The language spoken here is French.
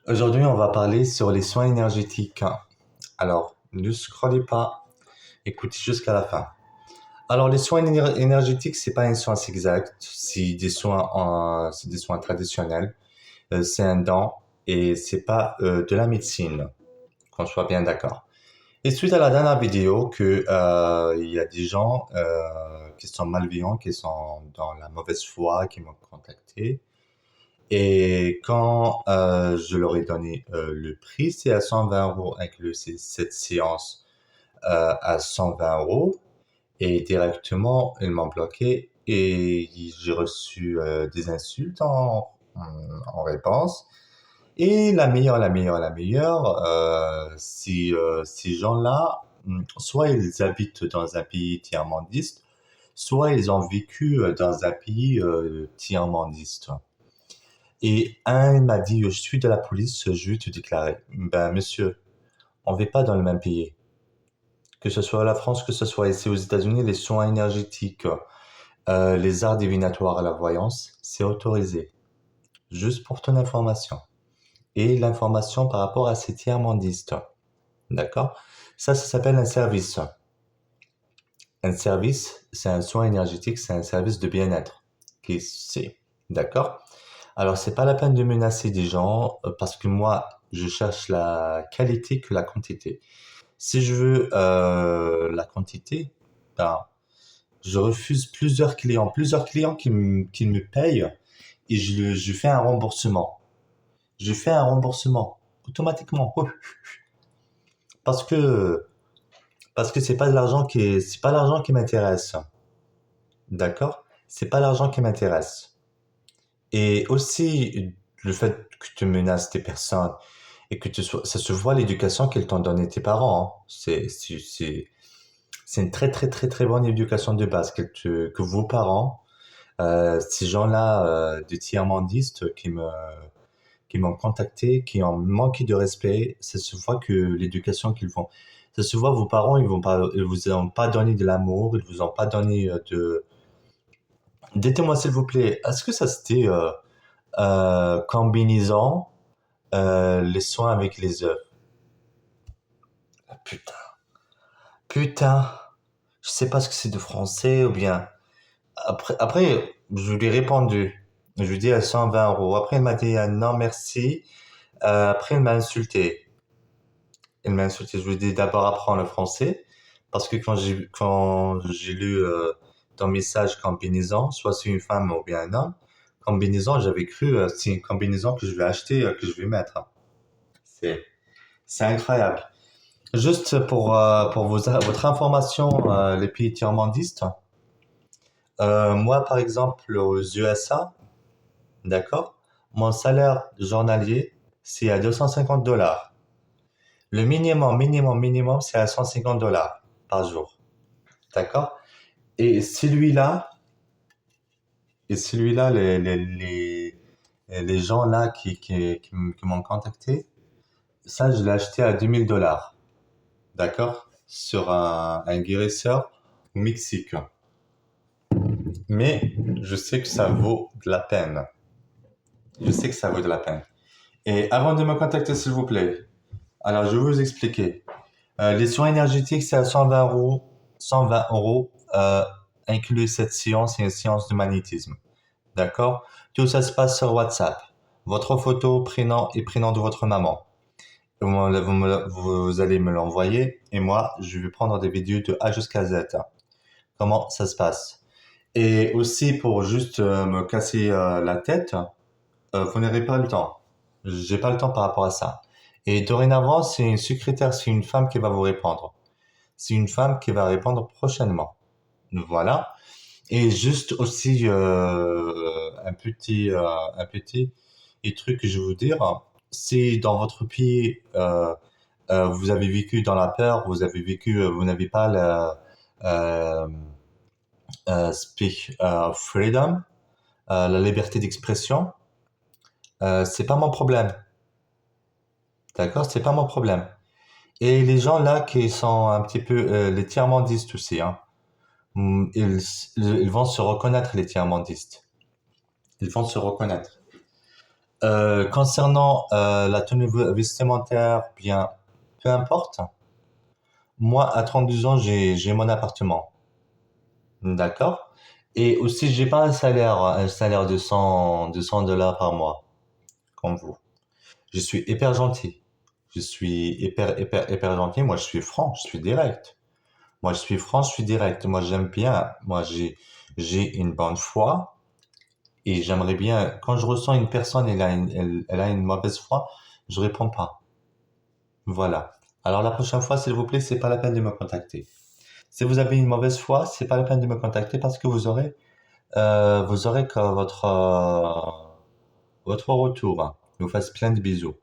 Aujourd'hui, on va parler sur les soins énergétiques. Alors, ne scrollez pas, écoutez jusqu'à la fin. Alors, les soins énergétiques, c'est pas un soin exact, c'est des soins traditionnels, c'est un don et c'est pas de la médecine, qu'on soit bien d'accord. Et suite à la dernière vidéo, il y a des gens qui sont malveillants, qui sont dans la mauvaise foi, qui m'ont contacté. Et quand je leur ai donné le prix, c'est à 120 euros inclus cette séance à 120 euros. Et directement, ils m'ont bloqué et j'ai reçu des insultes en réponse. Et la meilleure, ces gens-là, soit ils habitent dans un pays tiers-mondiste, soit ils ont vécu dans un pays tiers-mondiste. Et un, il m'a dit, je suis de la police, je vais te déclarer. Ben, monsieur, on vit pas dans le même pays. Que ce soit la France, que ce soit ici aux États-Unis, les soins énergétiques, les arts divinatoires, la voyance, c'est autorisé. Juste pour ton information. Et l'information par rapport à ces tiers-mondistes. D'accord? Ça s'appelle un service. Un service, c'est un soin énergétique, c'est un service de bien-être. Qui c'est. D'accord? Alors, c'est pas la peine de menacer des gens parce que moi, je cherche la qualité que la quantité. Si je veux la quantité, ben, je refuse plusieurs clients qui me payent et je fais un remboursement. Je fais un remboursement automatiquement. Parce que parce que c'est pas l'argent qui m'intéresse. D'accord? C'est pas l'argent qui m'intéresse. Et aussi le fait que tu menaces des personnes et que ça se voit l'éducation qu'ils t'ont donnée tes parents. Hein. C'est une très très très très bonne éducation de base que vos parents, ces gens-là de tiers-mondistes qui m'ont contacté, qui ont manqué de respect, ça se voit que l'éducation qu'ils font. Ça se voit vos parents, ils vous ont pas donné de l'amour, ils vous ont pas donné de. Dites-moi s'il vous plaît, est-ce que ça c'était combinaison les soins avec les œufs? Ah, putain. Putain, je sais pas ce que c'est de français ou bien. Après, je lui ai répondu. Je lui ai dit à 120 euros. Après, il m'a dit non, merci. Après, il m'a insulté. Il m'a insulté. Je lui ai dit d'abord apprends le français. Parce que quand j'ai lu ton message combinaison, soit c'est une femme ou bien un homme, combinaison, j'avais cru c'est une combinaison que je vais acheter, que je vais mettre. C'est, c'est incroyable. Juste pour votre information, les pays tiers-mondistes, moi, par exemple, aux USA, d'accord, mon salaire journalier, c'est à 250 dollars. Le minimum, c'est à 150 dollars par jour. D'accord? Et celui-là, les gens là qui m'ont contacté, ça, je l'ai acheté à 2000 dollars. D'accord? Sur un guérisseur au Mexique. Mais je sais que ça vaut de la peine. Je sais que ça vaut de la peine. Et avant de me contacter, s'il vous plaît, alors je vais vous expliquer. Les soins énergétiques, c'est à 120 euros. 120 euros inclut cette séance et une séance de magnétisme. D'accord? Tout ça se passe sur WhatsApp. Votre photo, prénom et prénom de votre maman. Vous allez me l'envoyer et moi, je vais prendre des vidéos de A jusqu'à Z. Comment ça se passe? Et aussi, pour juste me casser la tête, vous n'aurez pas le temps. J'ai pas le temps par rapport à ça. Et dorénavant, c'est une secrétaire, c'est une femme qui va vous répondre. C'est une femme qui va répondre prochainement. Voilà. Et juste aussi un petit truc que je veux vous dire, si dans votre pays vous avez vécu dans la peur, vous n'avez pas la speak freedom, la liberté d'expression, c'est pas mon problème. D'accord? C'est pas mon problème. Et les gens là qui sont un petit peu les tiers-mondistes aussi, hein, ils, ils vont se reconnaître les tiers-mondistes. Ils vont se reconnaître. Concernant la tenue vestimentaire, bien, peu importe. Moi, à 32 ans, j'ai mon appartement. D'accord? Et aussi, j'ai pas un salaire de 100 dollars par mois, comme vous. Je suis hyper gentil. Je suis hyper gentil. Moi, je suis franc, je suis direct. Moi, je suis franc, je suis direct. Moi, j'aime bien. Moi, j'ai une bonne foi et j'aimerais bien, quand je ressens une personne, elle a une mauvaise foi, je réponds pas. Voilà. Alors, la prochaine fois, s'il vous plaît, c'est pas la peine de me contacter. Si vous avez une mauvaise foi, c'est pas la peine de me contacter parce que vous aurez que votre retour. Je vous fasse plein de bisous.